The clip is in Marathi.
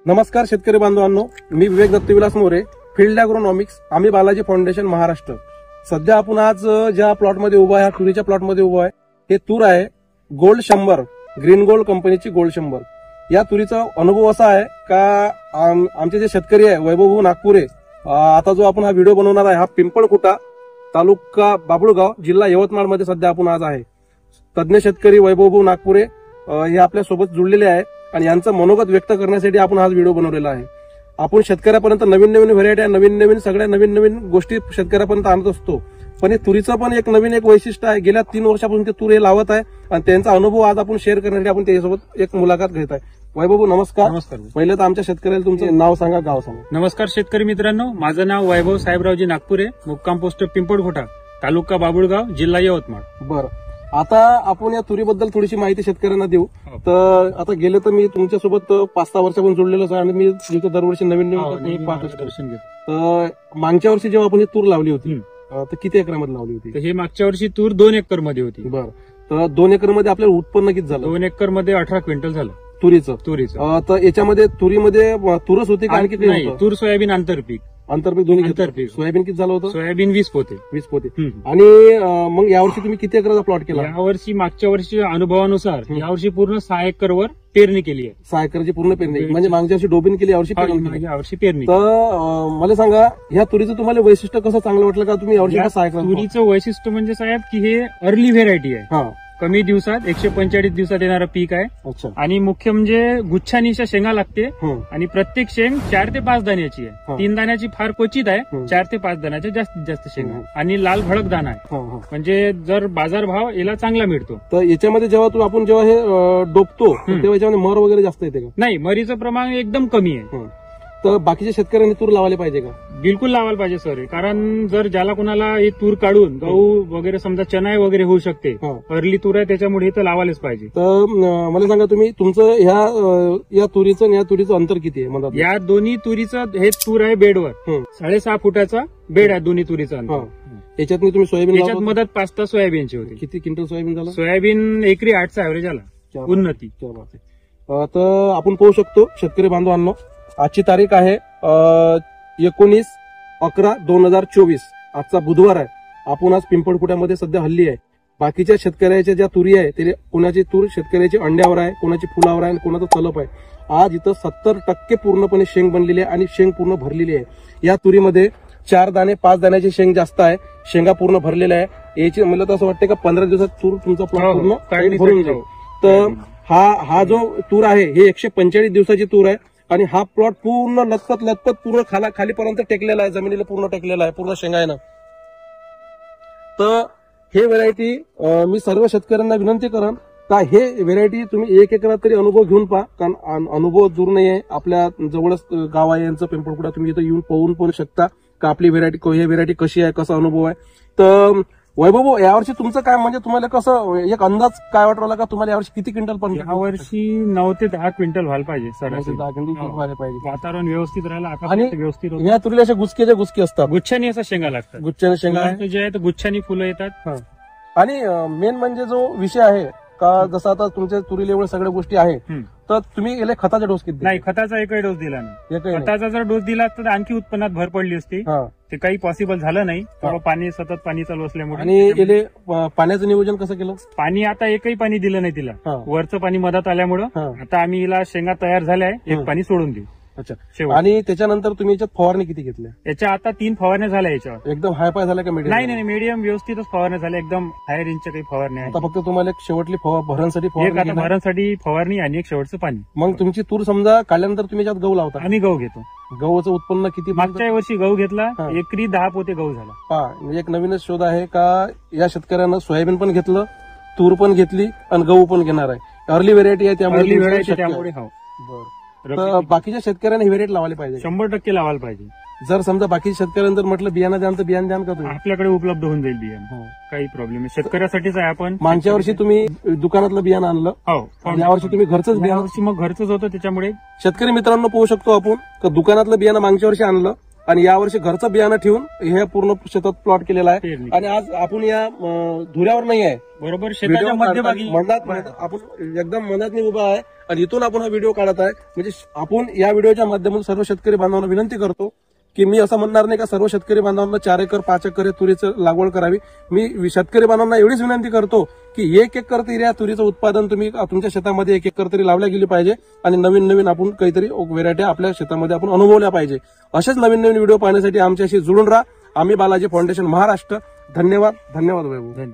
नमस्कार शेतकरी बांधवांनो, मी विवेक दत्तविलास मोरे, फील्ड अॅग्रोनॉमिक्स, आम्ही बालाजी फाउंडेशन महाराष्ट्र. सध्या आपण आज ज्या प्लॉटमध्ये उभा आहे, तुरीच्या प्लॉटमध्ये उभा आहे, हे तूर आहे गोल्ड 100, ग्रीन गोल्ड कंपनीची गोल्ड 100. या तुरीचा अनुभव असा आहे का आमचे जे शेतकरी आहे वैभव नागपुरे, आता जो आपण हा व्हिडिओ बनवणार आहे हा पिंपळखुटा, तालुका बाबुळगाव, जिल्हा यवतमाळ मध्ये सध्या आपण आज आहे. तज्ञ शेतकरी वैभव नागपुरे हे आपल्या सोबत जुळलेले आहे आणि यांचं मनोगत व्यक्त करण्यासाठी आपण हा व्हिडिओ बनवलेला आहे. आपण शेतकऱ्यापर्यंत नवीन नवीन व्हरायटी, नवीन नवीन गोष्टी शेतकऱ्यापर्यंत आणत असतो. पण हे तुरीचं पण एक नवीन वैशिष्ट्य आहे. गेल्या 3 वर्षापासून ते तूर हे लावत आहे आणि त्यांचा अनुभव आज आपण शेअर करण्यासाठी आपण त्याच्यासोबत एक मुलाखत घेत आहे. वैभव नमस्कार. नमस्कार. पहिले तर आमच्या शेतकऱ्याला तुमचं नाव सांगा, गाव सांगा. नमस्कार शेतकरी मित्रांनो, माझं नाव वैभव साहेबरावजी नागपुरे, मुक्काम पोस्ट पिंपळखुटा, तालुका बाबुळगाव, जिल्हा यवतमाळ. बरं, आता आपण या तुरीबद्दल थोडीशी माहिती शेतकऱ्यांना देऊ. तर आता गेले तर मी तुमच्यासोबत 5-6 वर्षापासून जोडलेलोच आहे आणि मी तुमचं दरवर्षी नवीन दर्शन घेतो. तर मागच्या वर्षी जेव्हा आपण ही तूर लावली होती तर किती एकरामध्ये लावली होती? हे मागच्या वर्षी तूर 2 एकर मध्ये होती. बरं, तर 2 एकर मध्ये आपल्याला उत्पन्न किती झालं? 2 एकर मध्ये 18 क्विंटल झालं तुरीचं. तर याच्यामध्ये तुरीमध्ये तूरच होती का आणखी नाही? तूर सोयाबीन आंतरपीक दोन्ही आंतरपीक. सोयाबीन किती झालं होतं? सोयाबीन 20 पोते. आणि मग यावर्षी तुम्ही किती एकराचा प्लॉट केला? यावर्षी मागच्या वर्षी अनुभवानुसार यावर्षी पूर्ण 6 एकरवर पेरणी केली आहे. 6 एकरची पूर्ण पेरणी, म्हणजे मागच्या वर्षी डोबिन केली, यावर्षी पेरणी. तर मला सांगा, ह्या तुरीचं तुम्हाला वैशिष्ट्य कसं चांगलं वाटलं का तुम्ही यावर्षी 6 एकर? तुरीचं वैशिष्ट्य म्हणजे साहेब की हे अर्ली व्हेरायटी आहे. कमी दिवसात 145 दिवसात येणारं पीक आहे. आणि मुख्य म्हणजे गुच्छानीच्या शेंगा लागते आणि प्रत्येक शेंग 4 ते 5 दाण्याची आहे. 3 दाण्याची फार क्वचित आहे, 4 ते 5 दाण्याच्या जास्तीत जास्त शेंगा आणि लाल भडक दाणा आहे. म्हणजे जर बाजारभाव याला चांगला मिळतो. तर याच्यामध्ये जेव्हा आपण हे डोबतो तेव्हा याच्यामध्ये मर वगैरे जास्त येते का? नाही, मरीचं प्रमाण एकदम कमी आहे. तर बाकीच्या शेतकऱ्यांनी तूर लावायला पाहिजे का? बिलकुल लावायला पाहिजे सर, कारण जर ज्याला कोणाला हे तूर काढून गहू वगैरे समजा चणाई वगैरे होऊ शकते, अर्ली तूर आहे त्याच्यामुळे हे तर लावायलाच पाहिजे. तर मला सांगा, तुम्ही तुमचं या तुरीचं आणि या तुरीचं अंतर किती आहे? म्हणतात या दोन्ही तुरीचं, हे तूर आहे बेडवर 6.5 फुटाचा बेड आहे दोन्ही तुरीचं अंतर. याच्यात तुम्ही सोयाबीन, याच्यात मदत 5 सोयाबीनची होती. किती क्विंटल सोयाबीन झालं? सोयाबीन एकरी 8चा ऍव्हरेज आला. उन्नती. तर आपण पाहू शकतो शेतकरी बांधवांनो, आजची तारीख आहे 19/11/2024. आजचा बुधवार आहे. आपण आज पिंपळखुट्यामध्ये सध्या हल्ली आहे. बाकीच्या शेतकऱ्याच्या ज्या तुरी आहे ते कोणाची तूर शेतकऱ्याची अंड्यावर आहे, कोणाची फुलावर आहे आणि कोणाचं तलप आहे. आज इथं 70% पूर्णपणे शेंग बनलेली आहे आणि शेंग पूर्ण भरलेली आहे. या तुरीमध्ये 4 दाणे 5 दाण्याची शेंग जास्त आहे. शेंगा पूर्ण भरलेल्या आहे. याची मला तर असं वाटतं का 15 दिवसात तूर तुमचा प्लॉट पूर्ण भरून जाईल. तर हा जो तूर आहे हे 145 दिवसाची तूर आहे आणि हा प्लॉट पूर्ण लचपत पूर्ण खालीपर्यंत टेकलेला आहे, जमिनीला पूर्ण टेकलेला आहे, पूर्ण शेंगायनं. तर हे व्हेरायटी मी सर्व शेतकऱ्यांना विनंती करेन का हे व्हेरायटी तुम्ही 1 एकरात तरी अनुभव घेऊन पहा, कारण अनुभव दूर नाहीये. आपल्या जवळच गाव आहे यांचं पिंपळखुटा, तुम्ही इथं येऊन पाहून पण शकता का आपली हे व्हेरायटी कशी आहे, कसा अनुभव आहे. तर वैभव, यावर्षी तुमचं काय, म्हणजे तुम्हाला कसं एक अंदाज काय वाटला का तुम्हाला यावर्षी किती क्विंटल? पण यावर्षी 9 ते 10 क्विंटल व्हायला पाहिजे. 10 क्विंटल व्हायला पाहिजे. वातावरण व्यवस्थित राहिलं, आणि आकाश व्यवस्थित. या तुरीला अशा गुच्छे असतात, गुच्छानी असा शेंगा लागतात. गुच्छाने शेंगा जे आहे गुच्छानी फुलं येतात. आणि मेन म्हणजे जो विषय आहे का, जसं आता तुमच्या तुरीला एवढ्या सगळ्या गोष्टी आहे, तर तुम्ही गेले खताचा डोस किती? नाही, खताचा एकही डोस दिला नाही. खताचा जर डोस दिला तर आणखी उत्पन्नात भर पडली असती. ते काही पॉसिबल झालं नाही, सतत पाणी चालू असल्यामुळे. आणि पाण्याचं नियोजन कसं केलं? पाणी आता एकही पाणी दिलं नाही तिला. वरचं पाणी मधात आल्यामुळं आता आम्ही हिला शेंगा तयार झाल्या आहे, एक पाणी सोडून देऊ. अच्छा. आणि त्याच्यानंतर तुम्ही याच्यात फवारणी किती घेतल्या? याच्या आता 3 फवारण्या झाल्या. याच्यावर एकदम हाय पाय झाल्या का मीडियम? नाही, मीडियम व्यवस्थितच फवारण्या झाल्या. एकदम हाय रेंजच्या काही फवारण्या. आता फक्त तुम्हाला एक शेवटली भरणसाठी फवारणी आणि एक शेवटचं पाणी. मग तुमची तूर समजा काढल्यानंतर तुम्ही याच्यात गहू लावता? आम्ही गहू घेतो. गव्हाचं उत्पन्न किती? मागच्या वर्षी गहू घेतला, एकरी 10 पोते गहू झाला. एक नवीनच शोध आहे का या शेतकऱ्यांना सोयाबीन पण घेतलं, तूर पण घेतली आणि गहू पण घेणार आहे. अर्ली व्हेरायटी आहे त्यामुळे. तर बाकीच्या शेतकऱ्यांना ही व्हेरायटी लावायला पाहिजे. 100% लावायला पाहिजे. जर समजा बाकीच्या शेतकऱ्यांना म्हटलं बियाणं द्या तर बियाणं द्याल का तुम्ही? आपल्याकडे उपलब्ध होऊन जाईल बियाणं, काही प्रॉब्लेम नाही. शेतकऱ्यासाठीच आहे. आपण मागच्या वर्षी तुम्ही दुकानातलं बियाणं आणलं, यावर्षी तुम्ही घरचंच बियाणं? मग घरचंच होतं, त्याच्यामुळे शेतकरी मित्रांनो पाहू शकतो आपण का दुकानातलं बियाणं मागच्या वर्षी आणलं आणि यावर्षी घरचं बियाणं ठेवून हे पूर्ण शेतात प्लॉट केलेला आहे. आणि आज आपण या धुऱ्यावर नाही आहे, बरोबर शेताच्या मध्यभागी मनात आपण एकदम मनात उभा आहे आणि इथून आपण हा व्हिडिओ काढत आहे. म्हणजे आपण या व्हिडिओच्या माध्यमातून सर्व शेतकरी बांधवांना विनंती करतो की मी असं म्हणणार नाही का सर्व शेतकरी बांधवांना 4 एकर 5 एकर तुरीचं लागवड करावी. मी शेतकरी बांधवांना एवढीच विनंती करतो की 1 एकर तरी या तुरीचं उत्पादन तुम्ही तुमच्या शेतामध्ये 1 एकर तरी लावल्या गेली पाहिजे आणि नवीन आपण काहीतरी व्हेरायटी आपल्या शेतामध्ये आपण अनुभवल्या पाहिजे. असेच नवीन व्हिडिओ पाहण्यासाठी आमच्याशी जुळून राहा. आम्ही बालाजी फाउंडेशन महाराष्ट्र. धन्यवाद वैभव. धन्यवाद.